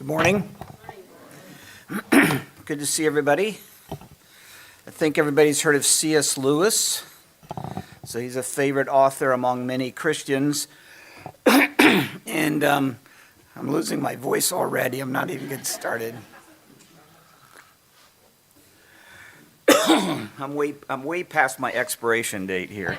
Morning. Good to see everybody. I think everybody's heard of C.S. Lewis. So he's a favorite author among many Christians. And I'm losing my voice already. I'm not even getting started. I'm way past my expiration date here.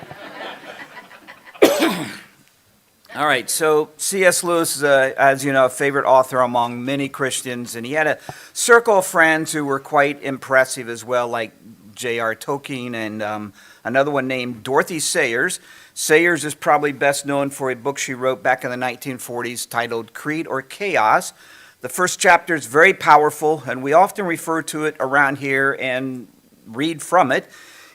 All right, so C.S. Lewis is, as you know, a favorite author among many Christians, and he had a circle of friends who were quite impressive as well, like J.R. Tolkien and another one named Dorothy Sayers. Sayers is probably best known for a book she wrote back in the 1940s titled Creed or Chaos. The first chapter is very powerful, and we often refer to it around here and read from it.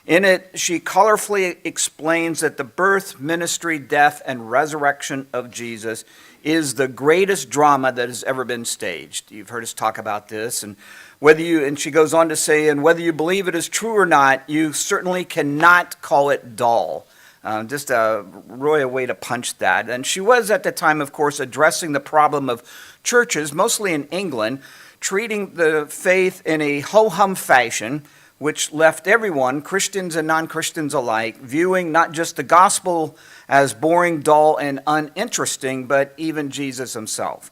In it, she colorfully explains that the birth, ministry, death, and resurrection of Jesus is the greatest drama that has ever been staged. You've heard us talk about this, and she goes on to say, and whether you believe it is true or not, you certainly cannot call it dull. Just really a way to punch that. And she was at the time, of course, addressing the problem of churches, mostly in England, treating the faith in a ho-hum fashion, which left everyone, Christians and non-Christians alike, viewing not just the gospel as boring, dull, and uninteresting, but even Jesus himself.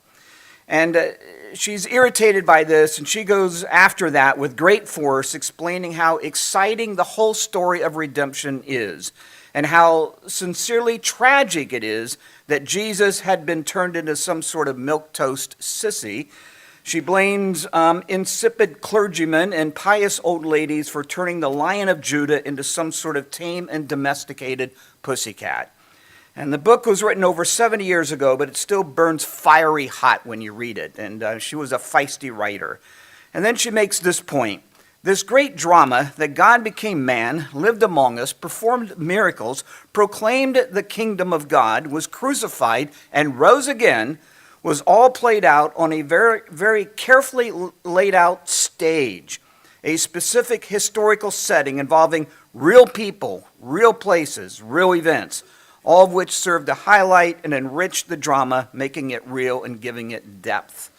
And she's irritated by this, and she goes after that with great force, explaining how exciting the whole story of redemption is, and how sincerely tragic it is that Jesus had been turned into some sort of milquetoast sissy. She blames insipid clergymen and pious old ladies for turning the Lion of Judah into some sort of tame and domesticated pussycat. And the book was written over 70 years ago, but it still burns fiery hot when you read it. And she was a feisty writer. And then she makes this point. This great drama that God became man, lived among us, performed miracles, proclaimed the kingdom of God, was crucified, and rose again, was all played out on a very, very carefully laid out stage, a specific historical setting involving real people, real places, real events, all of which served to highlight and enrich the drama, making it real and giving it depth.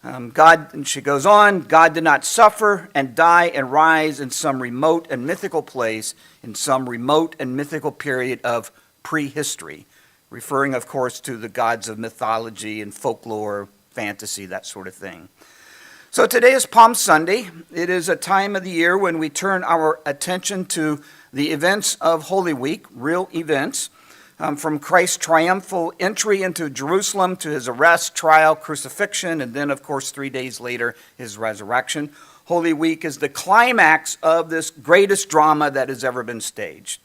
And she goes on, God did not suffer and die and rise in some remote and mythical place, in some remote and mythical period of prehistory. Referring, of course, to the gods of mythology and folklore, fantasy, that sort of thing. So today is Palm Sunday. It is a time of the year when we turn our attention to the events of Holy Week, real events, from Christ's triumphal entry into Jerusalem to his arrest, trial, crucifixion, and then, of course, 3 days later, his resurrection. Holy Week is the climax of this greatest drama that has ever been staged.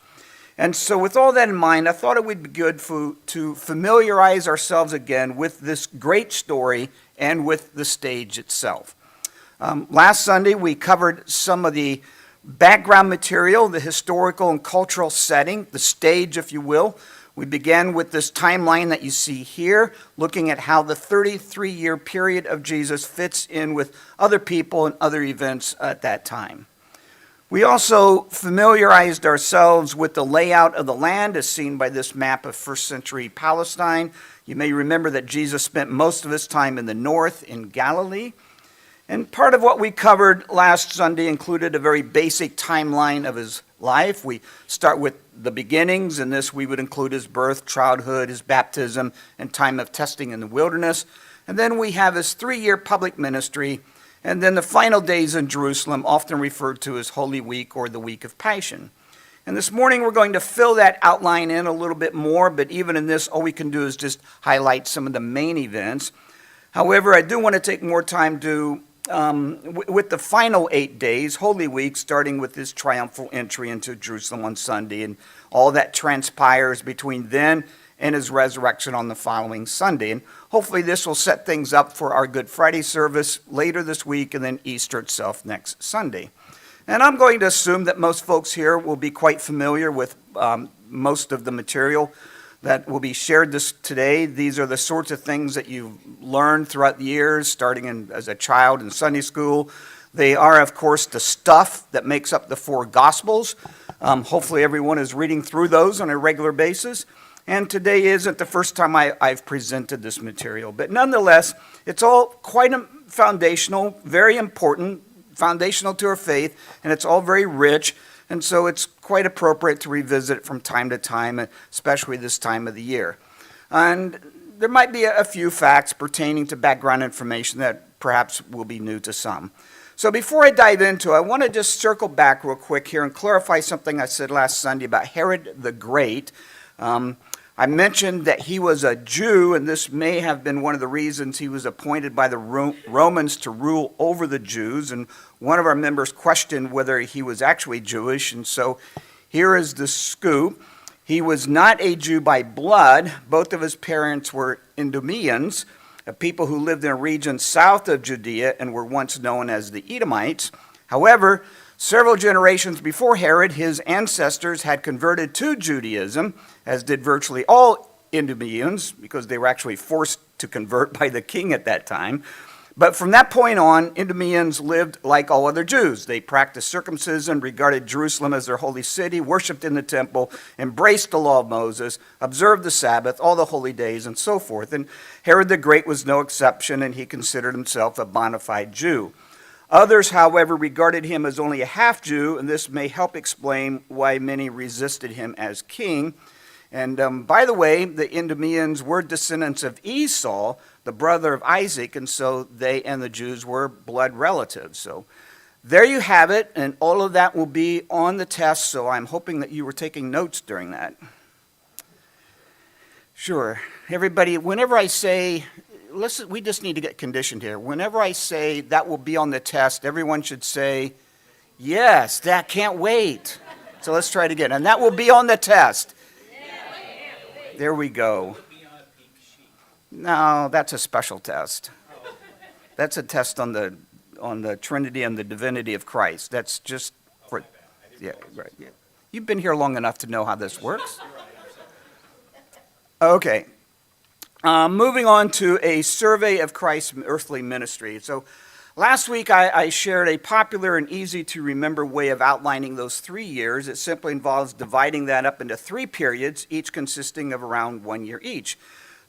And so with all that in mind, I thought it would be good to familiarize ourselves again with this great story and with the stage itself. Last Sunday, we covered some of the background material, the historical and cultural setting, the stage, if you will. We began with this timeline that you see here, looking at how the 33-year period of Jesus fits in with other people and other events at that time. We also familiarized ourselves with the layout of the land as seen by this map of first century Palestine. You may remember that Jesus spent most of his time in the north in Galilee. And part of what we covered last Sunday included a very basic timeline of his life. We start with the beginnings, and this we would include his birth, childhood, his baptism, and time of testing in the wilderness. And then we have his 3-year public ministry, and then the final days in Jerusalem, often referred to as Holy Week or the Week of Passion. And this morning we're going to fill that outline in a little bit more, but even in this, all we can do is just highlight some of the main events. However, I do want to take more time to, with the final 8 days, Holy Week, starting with his triumphal entry into Jerusalem on Sunday, and all that transpires between then and his resurrection on the following Sunday. And hopefully this will set things up for our Good Friday service later this week and then Easter itself next Sunday. And I'm going to assume that most folks here will be quite familiar with most of the material that will be shared today. These are the sorts of things that you've learned throughout the years, starting as a child in Sunday school. They are, of course, the stuff that makes up the 4 Gospels. Hopefully everyone is reading through those on a regular basis. And today isn't the first time I've presented this material. But nonetheless, it's all quite foundational, very important, foundational to our faith, and it's all very rich. And so it's quite appropriate to revisit it from time to time, especially this time of the year. And there might be a few facts pertaining to background information that perhaps will be new to some. So before I dive into it, I want to just circle back real quick here and clarify something I said last Sunday about Herod the Great. I mentioned that he was a Jew, and this may have been one of the reasons he was appointed by the Romans to rule over the Jews. And one of our members questioned whether he was actually Jewish, and so here is the scoop. He was not a Jew by blood. Both of his parents were Idumeans, a people who lived in a region south of Judea and were once known as the Edomites. However, several generations before Herod, his ancestors had converted to Judaism, as did virtually all Idumeans, because they were actually forced to convert by the king at that time. But from that point on, Idumeans lived like all other Jews. They practiced circumcision, regarded Jerusalem as their holy city, worshipped in the temple, embraced the law of Moses, observed the Sabbath, all the holy days, and so forth. And Herod the Great was no exception, and he considered himself a bona fide Jew. Others, however, regarded him as only a half-Jew, and this may help explain why many resisted him as king. And by the way, the Idumeans were descendants of Esau, the brother of Isaac, and so they and the Jews were blood relatives. So there you have it, and all of that will be on the test, so I'm hoping that you were taking notes during that. Sure. Everybody, whenever I say, listen, we just need to get conditioned here. Whenever I say that will be on the test, everyone should say, yes, that can't wait. So let's try it again. And that will be on the test. There we go. No, that's a special test. That's a test on the Trinity and the divinity of Christ. That's just for, yeah, right. Yeah. You've been here long enough to know how this works. Okay. Moving on to a survey of Christ's earthly ministry. So last week I shared a popular and easy to remember way of outlining those 3 years. It simply involves dividing that up into 3 periods, each consisting of around 1 year each.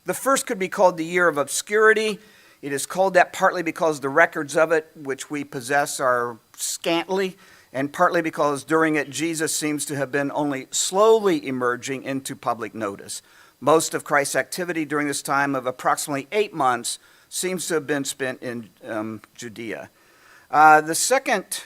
The first could be called the year of obscurity. It is called that partly because the records of it, which we possess, are scantily, and partly because during it Jesus seems to have been only slowly emerging into public notice. Most of Christ's activity during this time of approximately 8 months seems to have been spent in Judea. The second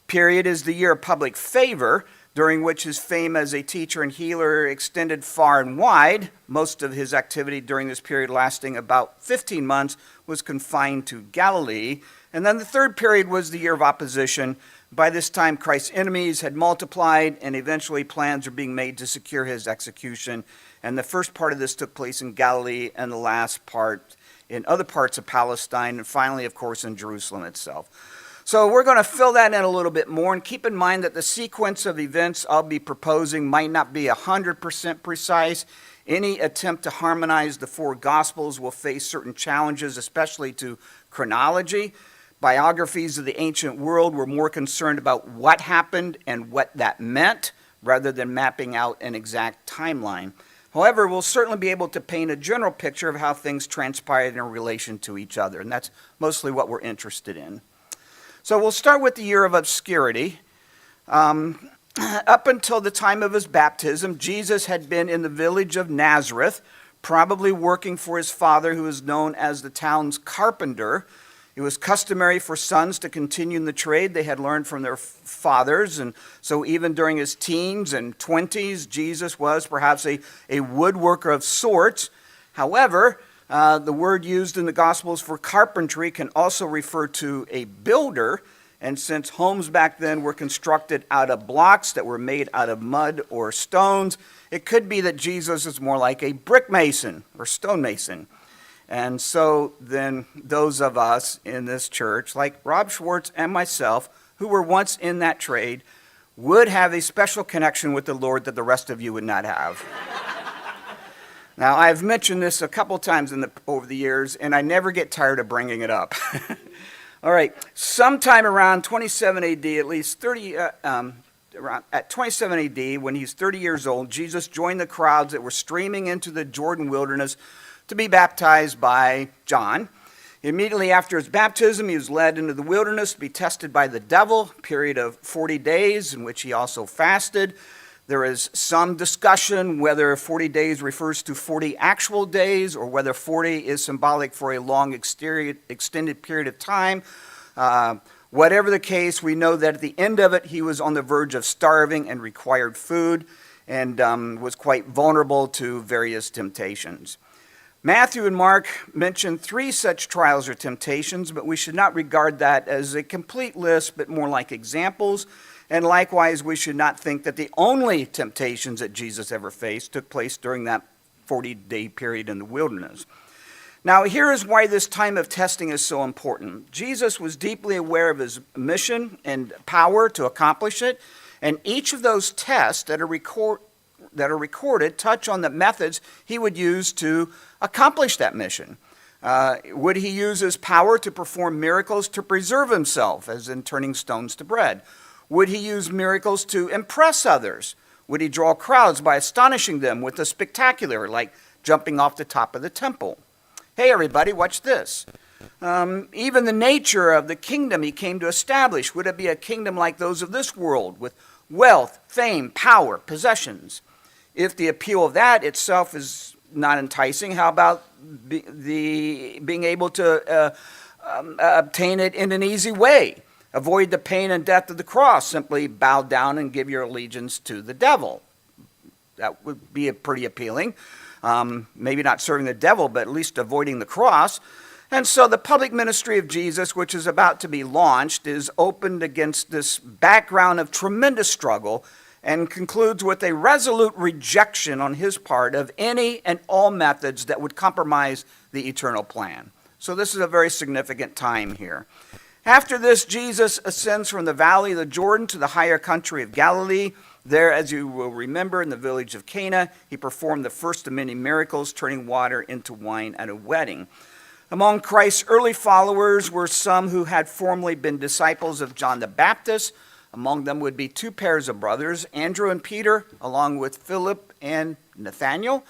period is the year of public favor, during which his fame as a teacher and healer extended far and wide. Most of his activity during this period, lasting about 15 months, was confined to Galilee. And then the third period was the year of opposition. By this time, Christ's enemies had multiplied, and eventually plans were being made to secure his execution. And the first part of this took place in Galilee, and the last part in other parts of Palestine, and finally, of course, in Jerusalem itself. So we're going to fill that in a little bit more, and keep in mind that the sequence of events I'll be proposing might not be 100% precise. Any attempt to harmonize the 4 Gospels will face certain challenges, especially to chronology. Biographies of the ancient world were more concerned about what happened and what that meant, rather than mapping out an exact timeline. However, we'll certainly be able to paint a general picture of how things transpired in relation to each other, and that's mostly what we're interested in. So we'll start with the year of obscurity. Up until the time of his baptism, Jesus had been in the village of Nazareth, probably working for his father, who is known as the town's carpenter. It was customary for sons to continue in the trade they had learned from their fathers, and so even during his teens and 20s, Jesus was perhaps a woodworker of sorts. However, the word used in the Gospels for carpentry can also refer to a builder, and since homes back then were constructed out of blocks that were made out of mud or stones, it could be that Jesus is more like a brick mason or stonemason. And so then those of us in this church, like Rob Schwartz and myself, who were once in that trade, would have a special connection with the Lord that the rest of you would not have. Now, I've mentioned this a couple times over the years, and I never get tired of bringing it up. All right, sometime around 27 AD, at least at 27 AD, when he's 30 years old, Jesus joined the crowds that were streaming into the Jordan wilderness to be baptized by John. Immediately after his baptism, he was led into the wilderness to be tested by the devil, a period of 40 days in which he also fasted. There is some discussion whether 40 days refers to 40 actual days or whether 40 is symbolic for a long extended period of time. Whatever the case, we know that at the end of it, he was on the verge of starving and required food and was quite vulnerable to various temptations. Matthew and Mark mention 3 such trials or temptations, but we should not regard that as a complete list, but more like examples. And likewise, we should not think that the only temptations that Jesus ever faced took place during that 40-day period in the wilderness. Now, here is why this time of testing is so important. Jesus was deeply aware of his mission and power to accomplish it, and each of those tests that are recorded touch on the methods he would use to accomplish that mission. Would he use his power to perform miracles to preserve himself, as in turning stones to bread? Would he use miracles to impress others? Would he draw crowds by astonishing them with the spectacular, like jumping off the top of the temple? Hey, everybody, watch this. Even the nature of the kingdom he came to establish, would it be a kingdom like those of this world, with wealth, fame, power, possessions? If the appeal of that itself is not enticing, how about being able to obtain it in an easy way? Avoid the pain and death of the cross. Simply bow down and give your allegiance to the devil. That would be pretty appealing. Maybe not serving the devil, but at least avoiding the cross. And so the public ministry of Jesus, which is about to be launched, is opened against this background of tremendous struggle and concludes with a resolute rejection on his part of any and all methods that would compromise the eternal plan. So this is a very significant time here. After this, Jesus ascends from the valley of the Jordan to the higher country of Galilee. There, as you will remember, in the village of Cana, he performed the first of many miracles, turning water into wine at a wedding. Among Christ's early followers were some who had formerly been disciples of John the Baptist. Among them would be 2 pairs of brothers, Andrew and Peter, along with Philip and Nathanael.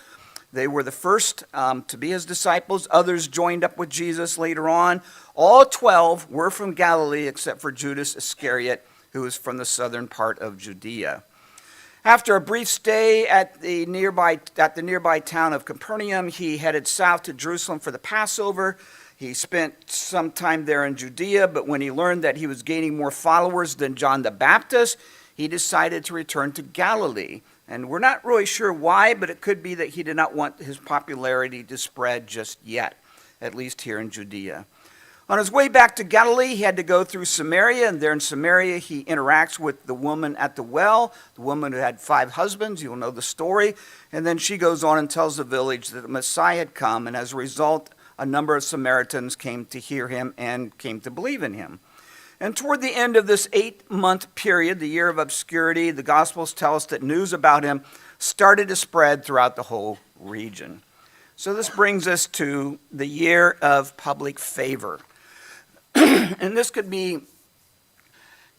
They were the first to be his disciples. Others joined up with Jesus later on. All 12 were from Galilee except for Judas Iscariot, who was from the southern part of Judea. After a brief stay at the nearby town of Capernaum, he headed south to Jerusalem for the Passover. He spent some time there in Judea, but when he learned that he was gaining more followers than John the Baptist, he decided to return to Galilee. And we're not really sure why, but it could be that he did not want his popularity to spread just yet, at least here in Judea. On his way back to Galilee, he had to go through Samaria, and there in Samaria, he interacts with the woman at the well, the woman who had 5 husbands. You'll know the story. And then she goes on and tells the village that the Messiah had come, and as a result, a number of Samaritans came to hear him and came to believe in him. And toward the end of this 8-month period, the year of obscurity, the Gospels tell us that news about him started to spread throughout the whole region. So this brings us to the year of public favor. And this could be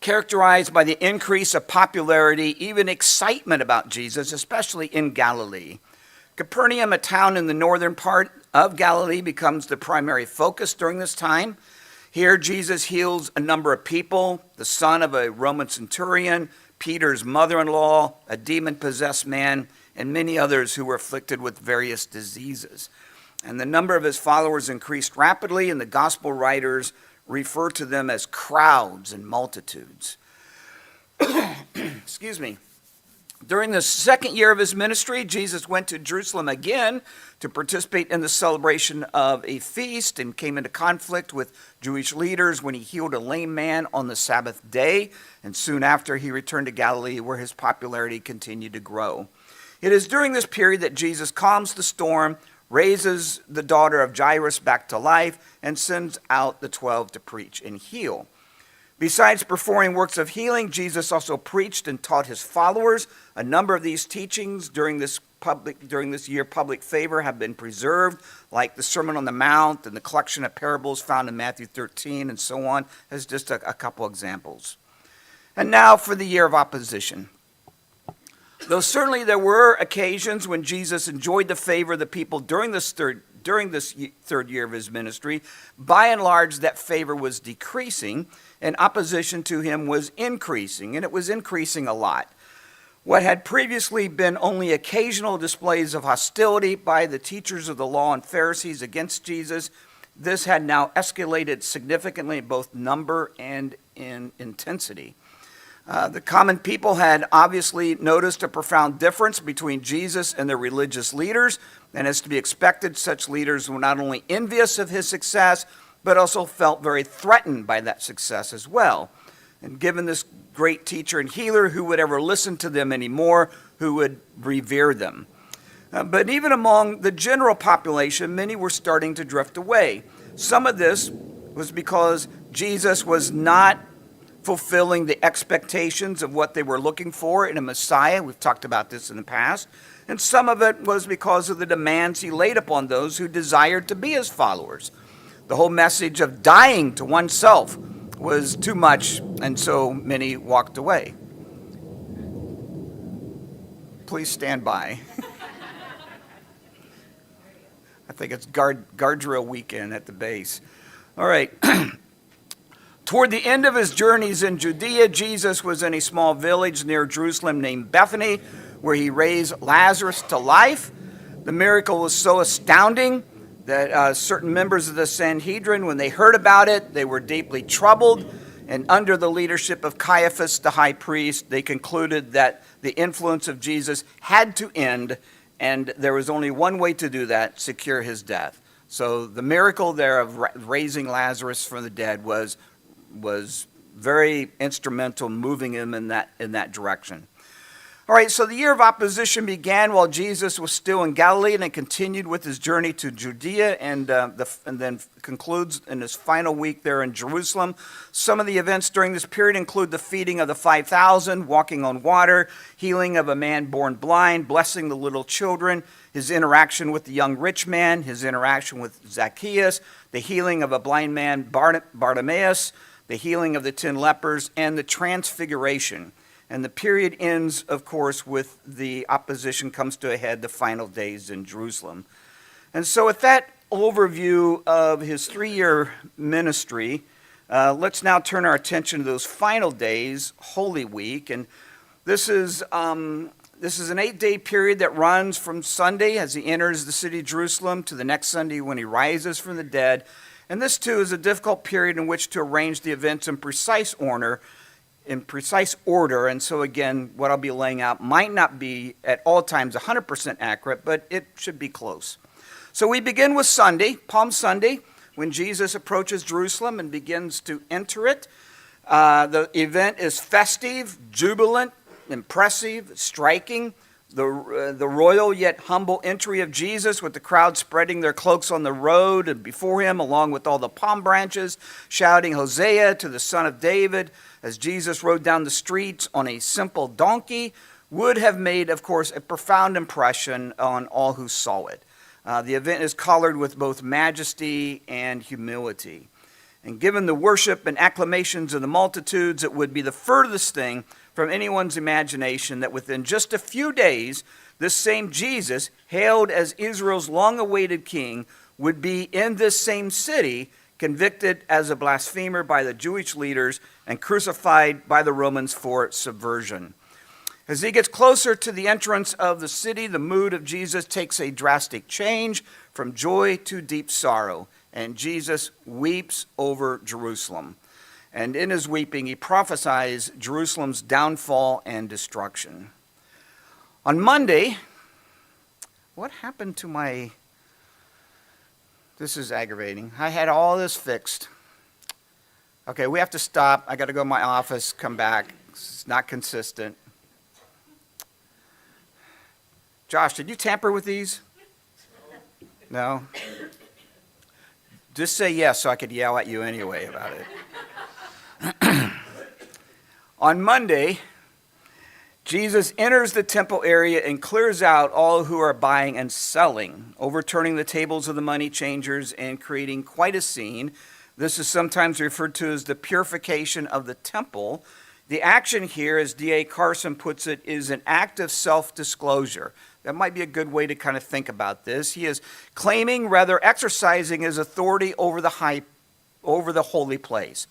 characterized by the increase of popularity, even excitement about Jesus, especially in Galilee. Capernaum, a town in the northern part of Galilee, becomes the primary focus during this time. Here, Jesus heals a number of people, the son of a Roman centurion, Peter's mother-in-law, a demon-possessed man, and many others who were afflicted with various diseases. And the number of his followers increased rapidly, and the gospel writers refer to them as crowds and multitudes. Excuse me. During the second year of his ministry, Jesus went to Jerusalem again to participate in the celebration of a feast and came into conflict with Jewish leaders when he healed a lame man on the Sabbath day. And soon after, he returned to Galilee, where his popularity continued to grow. It is during this period that Jesus calms the storm, raises the daughter of Jairus back to life, and sends out the 12 to preach and heal. Besides performing works of healing, Jesus also preached and taught his followers. A number of these teachings during this year public favor have been preserved, like the Sermon on the Mount and the collection of parables found in Matthew 13 and so on, as just a couple examples. And now for the year of opposition. Though certainly there were occasions when Jesus enjoyed the favor of the people during this third year of his ministry, by and large that favor was decreasing and opposition to him was increasing, and it was increasing a lot. What had previously been only occasional displays of hostility by the teachers of the law and Pharisees against Jesus, this had now escalated significantly in both number and in intensity. The common people had obviously noticed a profound difference between Jesus and their religious leaders, and as to be expected, such leaders were not only envious of his success, but also felt very threatened by that success as well. And given this great teacher and healer, who would ever listen to them anymore, who would revere them? But even among the general population, many were starting to drift away. Some of this was because Jesus was not fulfilling the expectations of what they were looking for in a Messiah. We've talked about this in the past. And some of it was because of the demands he laid upon those who desired to be his followers. The whole message of dying to oneself was too much, and so many walked away. Please stand by. I think it's guard drill weekend at the base. All right. Toward the end of his journeys in Judea, Jesus was in a small village near Jerusalem named Bethany, where he raised Lazarus to life. The miracle was so astounding that certain members of the Sanhedrin, when they heard about it, they were deeply troubled. And under the leadership of Caiaphas, the high priest, they concluded that the influence of Jesus had to end, and there was only one way to do that: secure his death. So the miracle there of raising Lazarus from the dead was very instrumental, moving him in that direction. All right, so the year of opposition began while Jesus was still in Galilee, and it continued with his journey to Judea, and then concludes in his final week there in Jerusalem. Some of the events during this period include the feeding of the 5,000, walking on water, healing of a man born blind, blessing the little children, his interaction with the young rich man, his interaction with Zacchaeus, the healing of a blind man, Bartimaeus, the healing of the 10 lepers, and the transfiguration. And the period ends, of course, with the opposition comes to a head, the final days in Jerusalem. And so with that overview of his 3-year ministry, let's now turn our attention to those final days, Holy Week. And this is an 8-day period that runs from Sunday as he enters the city of Jerusalem to the next Sunday when he rises from the dead. And this, too, is a difficult period in which to arrange the events in precise order. And so again, what I'll be laying out might not be at all times 100% accurate, but it should be close. So we begin with Sunday, Palm Sunday, when Jesus approaches Jerusalem and begins to enter it. The event is festive, jubilant, impressive, striking. The royal yet humble entry of Jesus, with the crowd spreading their cloaks on the road and before him, along with all the palm branches, shouting Hosea to the Son of David, as Jesus rode down the streets on a simple donkey, would have made, of course, a profound impression on all who saw it. The event is colored with both majesty and humility. And given the worship and acclamations of the multitudes, it would be the furthest thing from anyone's imagination that within just a few days, this same Jesus, hailed as Israel's long-awaited king, would be in this same city, convicted as a blasphemer by the Jewish leaders and crucified by the Romans for subversion. As he gets closer to the entrance of the city, the mood of Jesus takes a drastic change from joy to deep sorrow, and Jesus weeps over Jerusalem. And in his weeping, he prophesies Jerusalem's downfall and destruction. On Monday, what happened to my... This is aggravating. I had all this fixed. Okay, we have to stop. I got to go to my office, come back. It's not consistent. Josh, did you tamper with these? No? Just say yes so I could yell at you anyway about it. On Monday, Jesus enters the temple area and clears out all who are buying and selling, overturning the tables of the money changers and creating quite a scene. This is sometimes referred to as the purification of the temple. The action here, as D.A. Carson puts it, is an act of self-disclosure. That might be a good way to kind of think about this. He is claiming, rather exercising his authority over the holy place.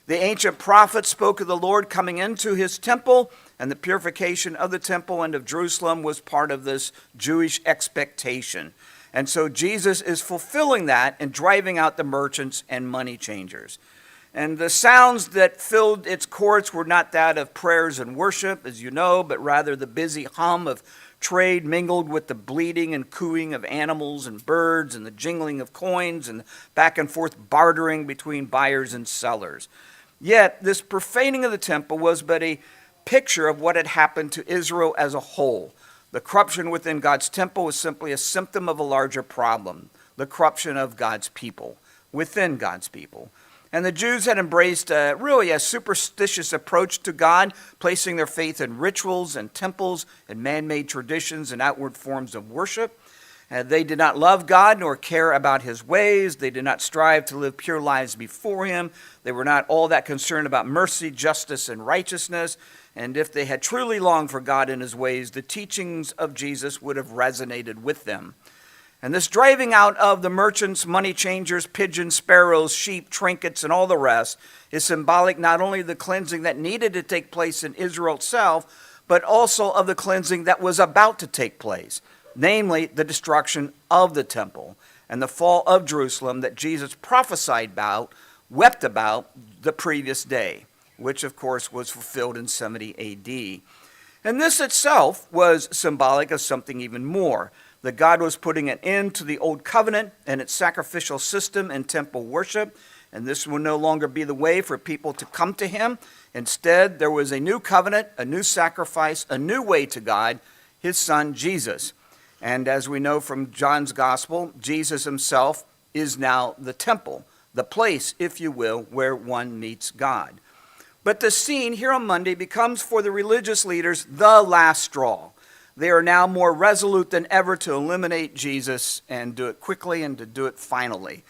The ancient prophets spoke of the Lord coming into his temple, and the purification of the temple and of Jerusalem was part of this Jewish expectation. And so Jesus is fulfilling that and driving out the merchants and money changers. And the sounds that filled its courts were not that of prayers and worship, as you know, but rather the busy hum of trade mingled with the bleating and cooing of animals and birds and the jingling of coins and back and forth bartering between buyers and sellers. Yet this profaning of the temple was but a picture of what had happened to Israel as a whole. The corruption within God's temple was simply a symptom of a larger problem, the corruption of God's people, within God's people. And the Jews had embraced really a superstitious approach to God, placing their faith in rituals and temples and man-made traditions and outward forms of worship. They did not love God nor care about his ways. They did not strive to live pure lives before him. They were not all that concerned about mercy, justice, and righteousness. And if they had truly longed for God and his ways, the teachings of Jesus would have resonated with them. And this driving out of the merchants, money changers, pigeons, sparrows, sheep, trinkets, and all the rest is symbolic not only of the cleansing that needed to take place in Israel itself, but also of the cleansing that was about to take place, namely the destruction of the temple and the fall of Jerusalem that Jesus prophesied about, wept about the previous day, which of course was fulfilled in 70 AD. And this itself was symbolic of something even more, that God was putting an end to the old covenant and its sacrificial system and temple worship, and this will no longer be the way for people to come to him. Instead, there was a new covenant, a new sacrifice, a new way to God, his son Jesus. And as we know from John's gospel, Jesus himself is now the temple, the place, if you will, where one meets God. But the scene here on Monday becomes for the religious leaders the last straw. They are now more resolute than ever to eliminate Jesus and do it quickly and to do it finally.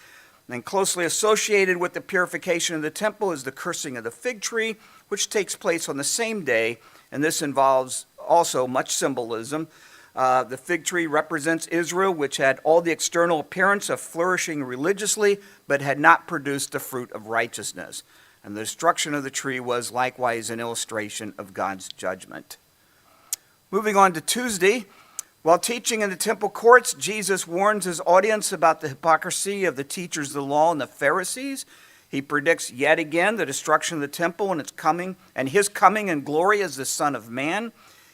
And closely associated with the purification of the temple is the cursing of the fig tree, which takes place on the same day, and this involves also much symbolism. The fig tree represents Israel, which had all the external appearance of flourishing religiously, but had not produced the fruit of righteousness. And the destruction of the tree was likewise an illustration of God's judgment. Moving on to Tuesday, while teaching in the temple courts, Jesus warns his audience about the hypocrisy of the teachers of the law and the Pharisees. He predicts yet again the destruction of the temple and its coming, and his coming in glory as the Son of Man.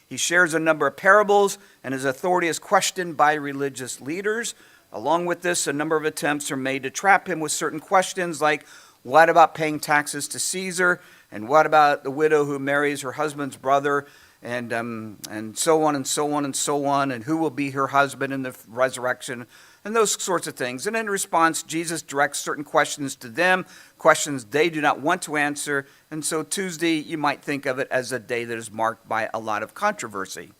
He shares a number of parables, and his authority is questioned by religious leaders. Along with this, a number of attempts are made to trap him with certain questions like, what about paying taxes to Caesar? And what about the widow who marries her husband's brother? And so on and so on and so on, and who will be her husband in the resurrection, and those sorts of things. And in response, Jesus directs certain questions to them, questions they do not want to answer, and so Tuesday, you might think of it as a day that is marked by a lot of controversy.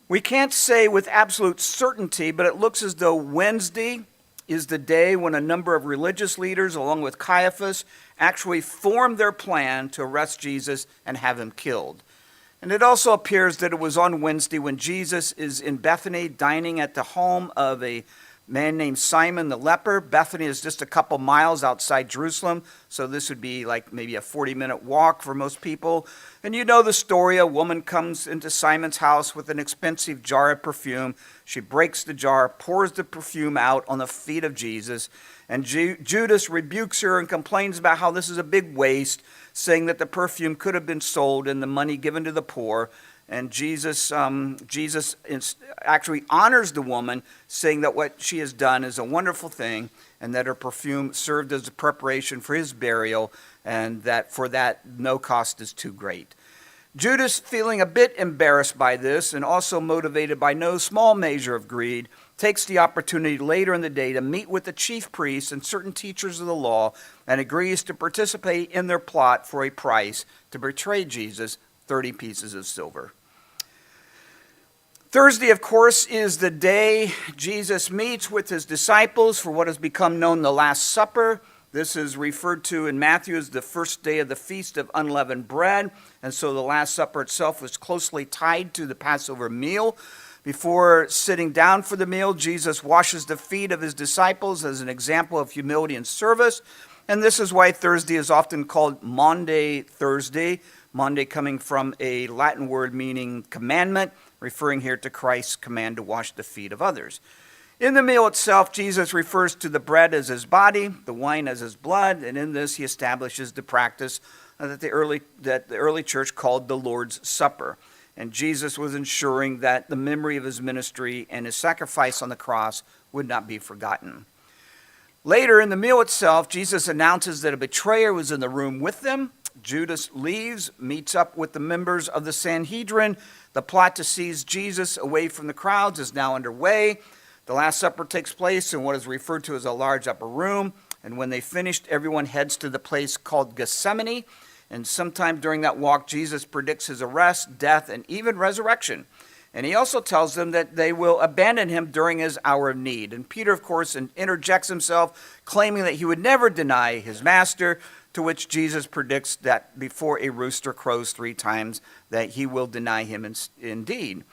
We can't say with absolute certainty, but it looks as though Wednesday is the day when a number of religious leaders, along with Caiaphas, actually formed their plan to arrest Jesus and have him killed. And it also appears that it was on Wednesday when Jesus is in Bethany dining at the home of a man named Simon the leper. Bethany is just a couple miles outside Jerusalem, so this would be like maybe a 40-minute walk for most people. And you know the story. A woman comes into Simon's house with an expensive jar of perfume. She breaks the jar, pours the perfume out on the feet of Jesus, and Judas rebukes her and complains about how this is a big waste, saying that the perfume could have been sold and the money given to the poor. And Jesus actually honors the woman, saying that what she has done is a wonderful thing, and that her perfume served as a preparation for his burial, and that for that no cost is too great. Judas, feeling a bit embarrassed by this and also motivated by no small measure of greed, takes the opportunity later in the day to meet with the chief priests and certain teachers of the law and agrees to participate in their plot for a price to betray Jesus, 30 pieces of silver. Thursday, of course, is the day Jesus meets with his disciples for what has become known the Last Supper. This is referred to in Matthew as the first day of the Feast of Unleavened Bread, and so the Last Supper itself was closely tied to the Passover meal. Before sitting down for the meal, Jesus washes the feet of his disciples as an example of humility and service, and this is why Thursday is often called Maundy Thursday, Maundy coming from a Latin word meaning commandment, referring here to Christ's command to wash the feet of others. In the meal itself, Jesus refers to the bread as his body, the wine as his blood, and in this he establishes the practice that the early church called the Lord's Supper. And Jesus was ensuring that the memory of his ministry and his sacrifice on the cross would not be forgotten. Later in the meal itself, Jesus announces that a betrayer was in the room with them. Judas leaves, meets up with the members of the Sanhedrin. The plot to seize Jesus away from the crowds is now underway. The Last Supper takes place in what is referred to as a large upper room, and when they finished, everyone heads to the place called Gethsemane, and sometime during that walk, Jesus predicts his arrest, death, and even resurrection. And he also tells them that they will abandon him during his hour of need. And Peter, of course, interjects himself, claiming that he would never deny his master, to which Jesus predicts that before a rooster crows 3 times, that he will deny him indeed.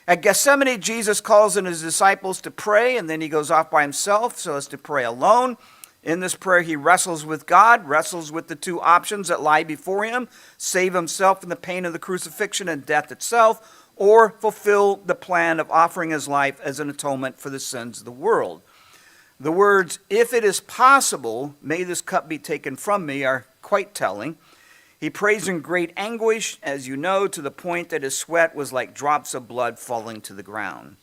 At Gethsemane, Jesus calls on his disciples to pray, and then he goes off by himself so as to pray alone. In this prayer, he wrestles with God, wrestles with the 2 options that lie before him: save himself from the pain of the crucifixion and death itself, or fulfill the plan of offering his life as an atonement for the sins of the world. The words, "If it is possible, may this cup be taken from me," are quite telling. He prays in great anguish, as you know, to the point that his sweat was like drops of blood falling to the ground.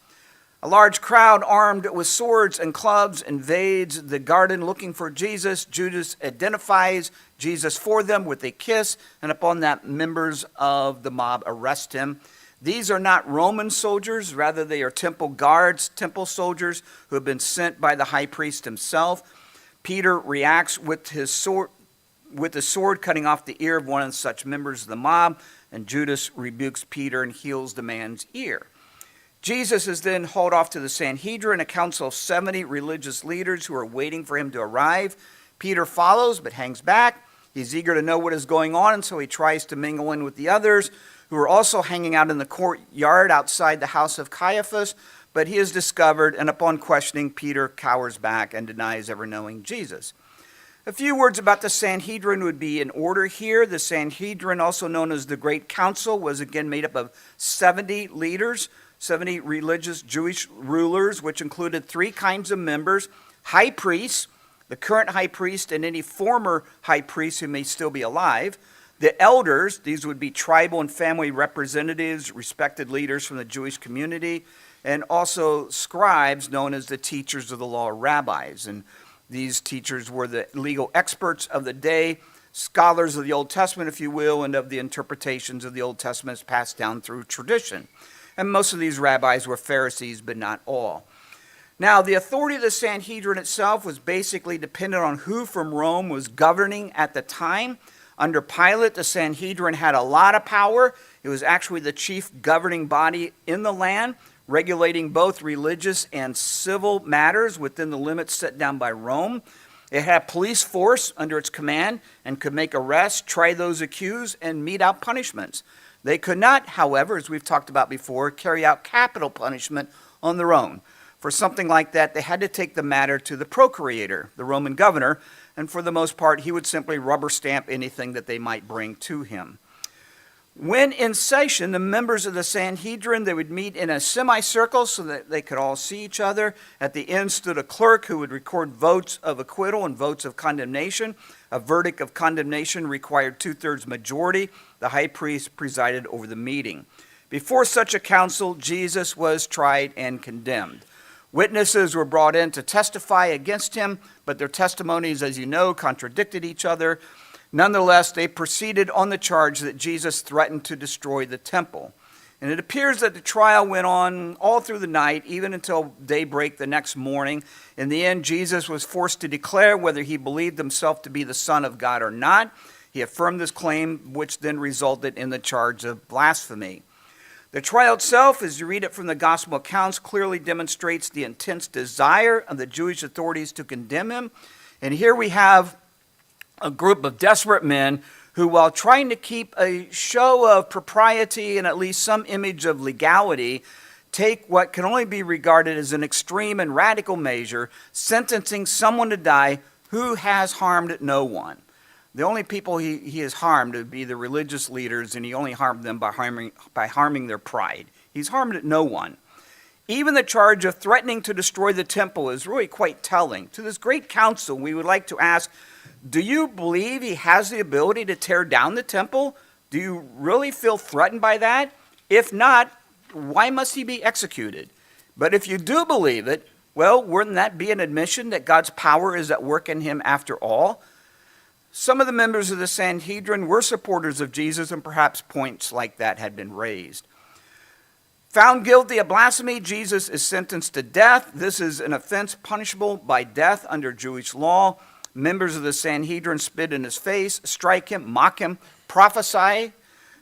A large crowd armed with swords and clubs invades the garden looking for Jesus. Judas identifies Jesus for them with a kiss, and upon that, members of the mob arrest him. These are not Roman soldiers, rather they are temple guards, temple soldiers who have been sent by the high priest himself. Peter reacts with the sword cutting off the ear of one of such members of the mob, and Judas rebukes Peter and heals the man's ear. Jesus is then hauled off to the Sanhedrin, a council of 70 religious leaders who are waiting for him to arrive. Peter follows but hangs back. He's eager to know what is going on, and so he tries to mingle in with the others who are also hanging out in the courtyard outside the house of Caiaphas, but he is discovered, and upon questioning, Peter cowers back and denies ever knowing Jesus. A few words about the Sanhedrin would be in order here. The Sanhedrin, also known as the Great Council, was again made up of 70 leaders, 70 religious Jewish rulers, which included 3 kinds of members: high priests, the current high priest, and any former high priest who may still be alive; the elders, these would be tribal and family representatives, respected leaders from the Jewish community; and also scribes, known as the teachers of the law, rabbis. And these teachers were the legal experts of the day, scholars of the Old Testament, if you will, and of the interpretations of the Old Testament passed down through tradition. And most of these rabbis were Pharisees, but not all. Now, the authority of the Sanhedrin itself was basically dependent on who from Rome was governing at the time. Under Pilate, the Sanhedrin had a lot of power. It was actually the chief governing body in the land, regulating both religious and civil matters within the limits set down by Rome. It had a police force under its command and could make arrests, try those accused, and mete out punishments. They could not, however, as we've talked about before, carry out capital punishment on their own. For something like that, they had to take the matter to the procurator, the Roman governor, and for the most part, he would simply rubber stamp anything that they might bring to him. When in session, the members of the Sanhedrin, they would meet in a semicircle so that they could all see each other. At the end stood a clerk who would record votes of acquittal and votes of condemnation. A verdict of condemnation required 2/3 majority. The high priest presided over the meeting. Before such a council, Jesus was tried and condemned. Witnesses were brought in to testify against him, but their testimonies, as you know, contradicted each other. Nonetheless, they proceeded on the charge that Jesus threatened to destroy the temple. And it appears that the trial went on all through the night, even until daybreak the next morning. In the end, Jesus was forced to declare whether he believed himself to be the Son of God or not. He affirmed this claim, which then resulted in the charge of blasphemy. The trial itself, as you read it from the gospel accounts, clearly demonstrates the intense desire of the Jewish authorities to condemn him. And here we have a group of desperate men who, while trying to keep a show of propriety and at least some image of legality, take what can only be regarded as an extreme and radical measure, sentencing someone to die who has harmed no one. The only people he has harmed would be the religious leaders, and he only harmed them by harming their pride. He's harmed no one. Even the charge of threatening to destroy the temple is really quite telling. To this great council, we would like to ask, do you believe he has the ability to tear down the temple? Do you really feel threatened by that? If not, why must he be executed? But if you do believe it, well, wouldn't that be an admission that God's power is at work in him after all? Some of the members of the Sanhedrin were supporters of Jesus, and perhaps points like that had been raised. Found guilty of blasphemy, Jesus is sentenced to death. This is an offense punishable by death under Jewish law. Members of the Sanhedrin spit in his face, strike him, mock him, prophesy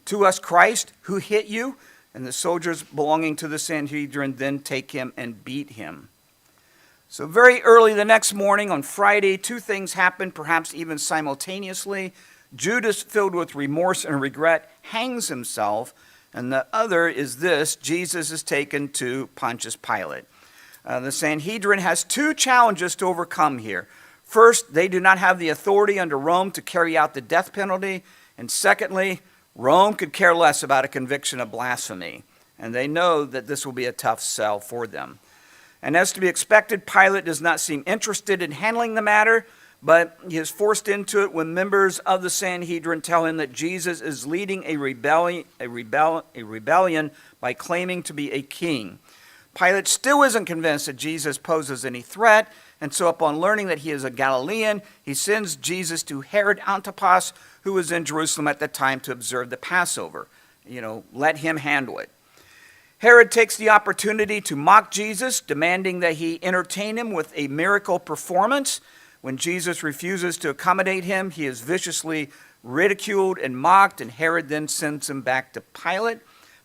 to us Christ, who hit you? And the soldiers belonging to the Sanhedrin then take him and beat him. So very early the next morning on Friday, two things happen, perhaps even simultaneously. Judas, filled with remorse and regret, hangs himself. And the other is this: Jesus is taken to Pontius Pilate. The Sanhedrin has two challenges to overcome here. First, they do not have the authority under Rome to carry out the death penalty. And secondly, Rome could care less about a conviction of blasphemy. And they know that this will be a tough sell for them. And as to be expected, Pilate does not seem interested in handling the matter, but he is forced into it when members of the Sanhedrin tell him that Jesus is leading a rebellion by claiming to be a king. Pilate still isn't convinced that Jesus poses any threat, and so upon learning that he is a Galilean, he sends Jesus to Herod Antipas, who was in Jerusalem at the time to observe the Passover. Let him handle it. Herod takes the opportunity to mock Jesus, demanding that he entertain him with a miracle performance. When Jesus refuses to accommodate him, he is viciously ridiculed and mocked, and Herod then sends him back to Pilate.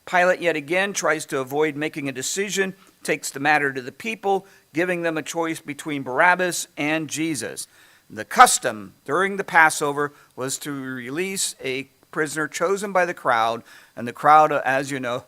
Pilate yet again tries to avoid making a decision, takes the matter to the people, giving them a choice between Barabbas and Jesus. The custom during the Passover was to release a prisoner chosen by the crowd, and the crowd, as you know,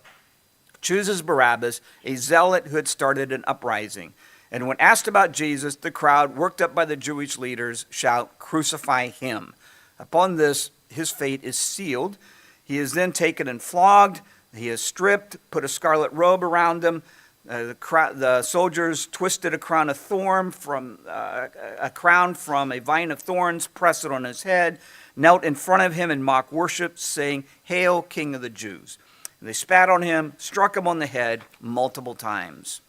chooses Barabbas, a zealot who had started an uprising. And when asked about Jesus, the crowd, worked up by the Jewish leaders, shout, "Crucify him." Upon this, his fate is sealed. He is then taken and flogged. He is stripped, put a scarlet robe around him. The soldiers twisted a crown from a vine of thorns, pressed it on his head, knelt in front of him in mock worship, saying, "Hail, King of the Jews." And they spat on him, struck him on the head multiple times.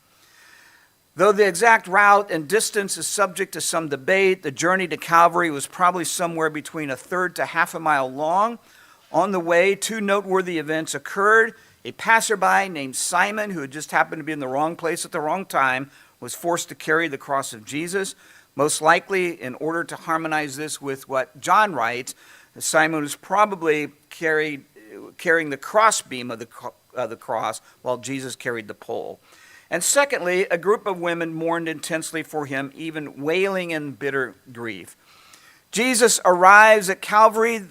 Though the exact route and distance is subject to some debate, the journey to Calvary was probably somewhere between a third to half a mile long. On the way, two noteworthy events occurred. A passerby named Simon, who had just happened to be in the wrong place at the wrong time, was forced to carry the cross of Jesus. Most likely, in order to harmonize this with what John writes, Simon was probably carrying the crossbeam of the cross while Jesus carried the pole. And secondly, a group of women mourned intensely for him, even wailing in bitter grief. Jesus arrives at Calvary,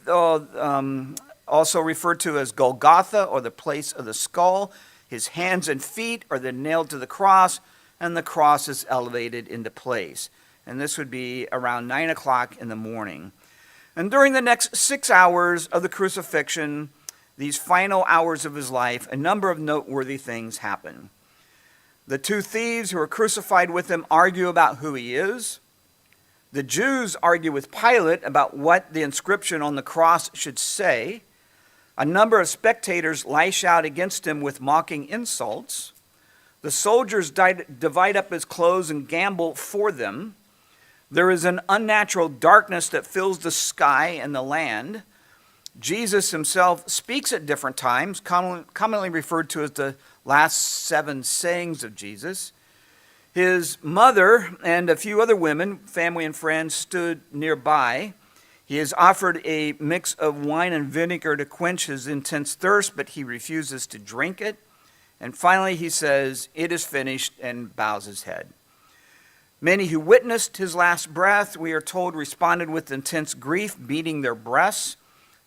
also referred to as Golgotha, or the place of the skull. His hands and feet are then nailed to the cross, and the cross is elevated into place. And this would be around 9 o'clock in the morning. And during the next 6 hours of the crucifixion, these final hours of his life, a number of noteworthy things happen. The two thieves who are crucified with him argue about who he is. The Jews argue with Pilate about what the inscription on the cross should say. A number of spectators lash out against him with mocking insults. The soldiers divide up his clothes and gamble for them. There is an unnatural darkness that fills the sky and the land. Jesus himself speaks at different times, commonly referred to as the last 7 sayings of Jesus. His mother and a few other women, family and friends, stood nearby. He is offered a mix of wine and vinegar to quench his intense thirst, but he refuses to drink it. And finally he says, "It is finished," and bows his head. Many who witnessed his last breath, we are told, responded with intense grief, beating their breasts.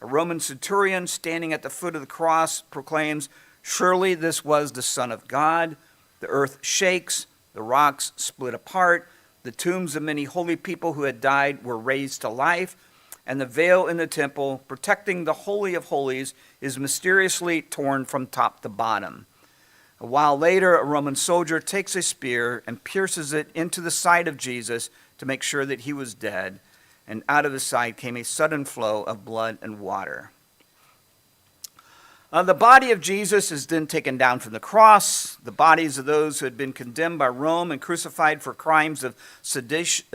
A Roman centurion standing at the foot of the cross proclaims, "Surely this was the Son of God." The earth shakes, the rocks split apart, the tombs of many holy people who had died were raised to life, and the veil in the temple protecting the Holy of Holies is mysteriously torn from top to bottom. A while later, a Roman soldier takes a spear and pierces it into the side of Jesus to make sure that he was dead, and out of his side came a sudden flow of blood and water. The body of Jesus is then taken down from the cross. The bodies of those who had been condemned by Rome and crucified for crimes of sedition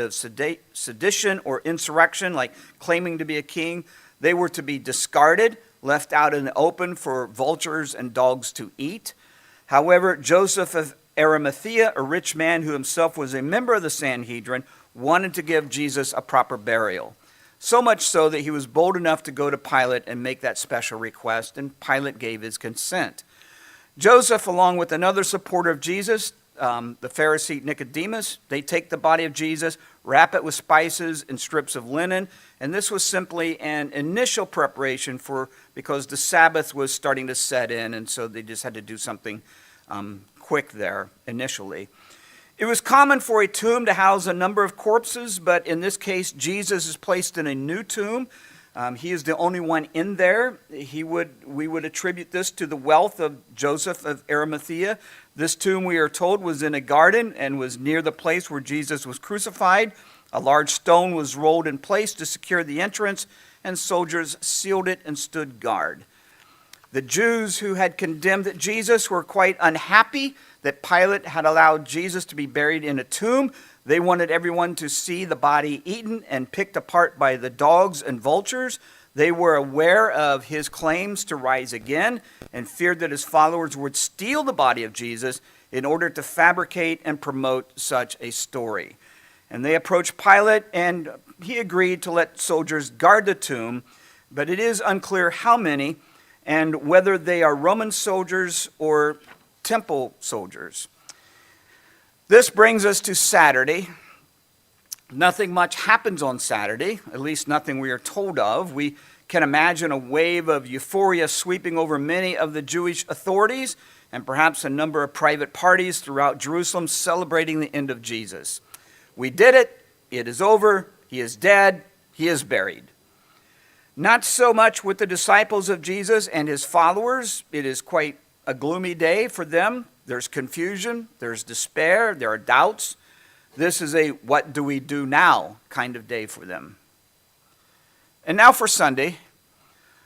or insurrection, like claiming to be a king, they were to be discarded, left out in the open for vultures and dogs to eat. However, Joseph of Arimathea, a rich man who himself was a member of the Sanhedrin, wanted to give Jesus a proper burial. So much so that he was bold enough to go to Pilate and make that special request, and Pilate gave his consent. Joseph, along with another supporter of Jesus, the Pharisee Nicodemus, they take the body of Jesus, wrap it with spices and strips of linen, and this was simply an initial preparation because the Sabbath was starting to set in, and so they just had to do something quick there initially. It was common for a tomb to house a number of corpses, but in this case, Jesus is placed in a new tomb. He is the only one in there. We would attribute this to the wealth of Joseph of Arimathea. This tomb, we are told, was in a garden and was near the place where Jesus was crucified. A large stone was rolled in place to secure the entrance, and soldiers sealed it and stood guard. The Jews who had condemned Jesus were quite unhappy that Pilate had allowed Jesus to be buried in a tomb. They wanted everyone to see the body eaten and picked apart by the dogs and vultures. They were aware of his claims to rise again and feared that his followers would steal the body of Jesus in order to fabricate and promote such a story. And they approached Pilate, and he agreed to let soldiers guard the tomb, but it is unclear how many and whether they are Roman soldiers or temple soldiers. This brings us to Saturday. Nothing much happens on Saturday, at least nothing we are told of. We can imagine a wave of euphoria sweeping over many of the Jewish authorities and perhaps a number of private parties throughout Jerusalem celebrating the end of Jesus. We did it. It is over. He is dead. He is buried. Not so much with the disciples of Jesus and his followers. It is quite a gloomy day for them. There's confusion, there's despair, there are doubts. This is a what do we do now kind of day for them. And now for Sunday,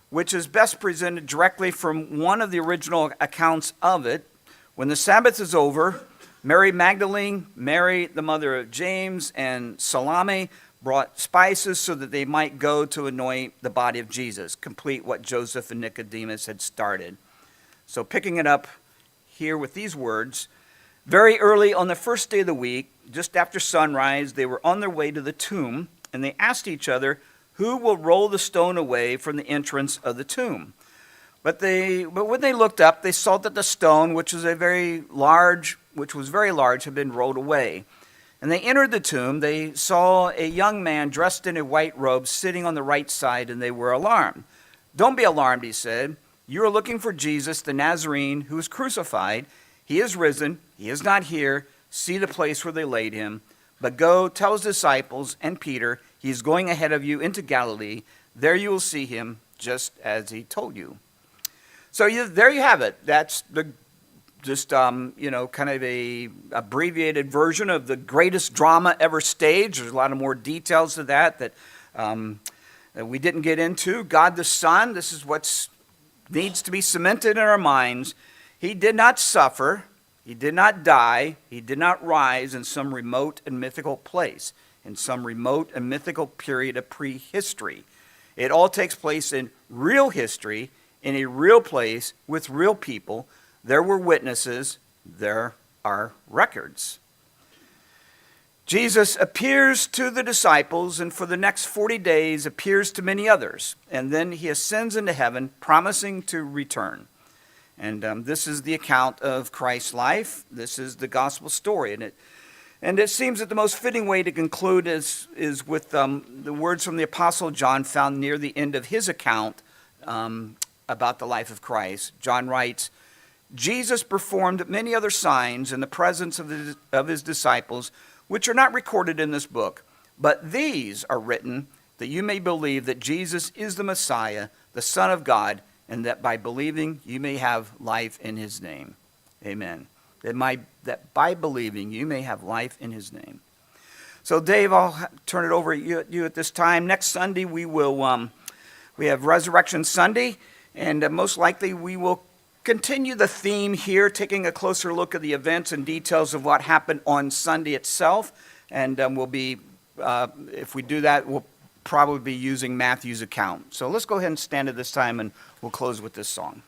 which is best presented directly from one of the original accounts of it. When the Sabbath is over, Mary Magdalene, Mary the mother of James, and Salome brought spices so that they might go to anoint the body of Jesus, complete what Joseph and Nicodemus had started. So picking it up here with these words, very early on the first day of the week, just after sunrise, they were on their way to the tomb, and they asked each other, "Who will roll the stone away from the entrance of the tomb?" But when they looked up, they saw that the stone, which was very large, had been rolled away. And they entered the tomb. They saw a young man dressed in a white robe sitting on the right side, and they were alarmed. "Don't be alarmed," he said. "You are looking for Jesus, the Nazarene, who was crucified. He is risen. He is not here. See the place where they laid him. But go, tell his disciples and Peter, he is going ahead of you into Galilee. There you will see him, just as he told you." So there you have it. That's kind of a abbreviated version of the greatest drama ever staged. There's a lot of more details to that we didn't get into. God the Son, this is what needs to be cemented in our minds. He did not suffer. He did not die. He did not rise in some remote and mythical place, in some remote and mythical period of prehistory. It all takes place in real history, in a real place, with real people. There were witnesses, there are records. Jesus appears to the disciples and for the next 40 days appears to many others. And then he ascends into heaven, promising to return. And this is the account of Christ's life. This is the gospel story. And it seems that the most fitting way to conclude is with the words from the Apostle John found near the end of his account about the life of Christ. John writes, Jesus performed many other signs in the presence of his disciples, which are not recorded in this book. But these are written that you may believe that Jesus is the Messiah, the Son of God, and that by believing you may have life in his name. Amen. That by believing you may have life in his name. So Dave, I'll turn it over to you at this time. Next Sunday we have Resurrection Sunday, and most likely we will continue the theme here, taking a closer look at the events and details of what happened on Sunday itself. And we'll be, if we do that, we'll probably be using Matthew's account. So let's go ahead and stand at this time, and we'll close with this song.